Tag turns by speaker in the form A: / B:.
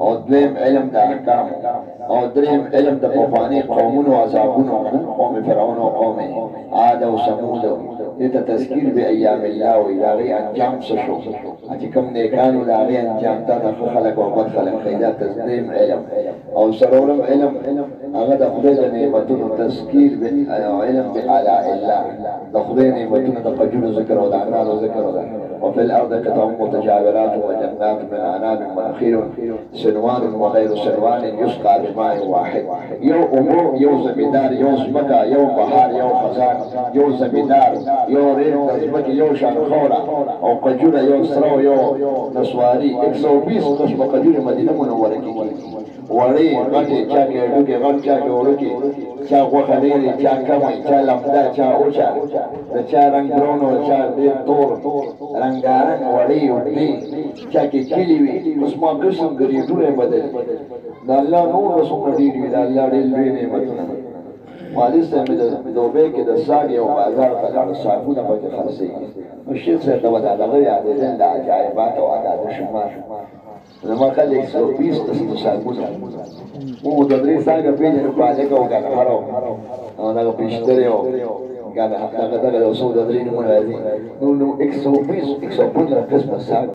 A: او دویم علم د احکام او دریم علم د پخواني قومونو عذابونو قوم فرعون او قوم عاد او ثمود دې ته تذکیر به ایام الله او هغه انجام څه شو چې کوم نیکانو د هغه انجام ته د خلق او بد خلق خیدا تسلیم علم او سرورم علم هغه د خدای د نعمتونو تذکیر به علم بعلاء الله د خدای نعمتونو د قجور ذکر او د اعمال ذکر وفي الارض قطع متجاورات وجنات من عناب ونخيل سنوان وغير سنوان يسقى بماء واحد يو امور يو زمیدار يو زمکا يو بحار يو خزان يو زمیدار يو ريح زمکا يو شانخورا او قجور يو سرو يو نسواري 120 قسم قجور مدینه منوره کی وړي غټي چا کې ډوګي غټ چا کې ورکی چا غوخه لري چا کمه چا لمدا چا اوچا د چا رنگ برونو چا ډیر تور رنگارنګ وړي وړي چا کې کلی وي قسمه قسم غري ټوله بدل د الله نور رسول دی دی د الله ډېر لوی نعمتونه والد صاحب د دوبه کې د ساګ یو بازار ته لاړ صاحبونه پکې خرڅي نو شیخ صاحب دا ودانه یاد دي د عجایبات او عادت شمار زما خلک 120 تاسو صاحبونه مو د درې ساګه پیژنې په هغه وګڼه هارو نو دا پېشتره یو ګاډه هغه د اوسو د درې نمونه راځي نو 120 115 قسمه ساګ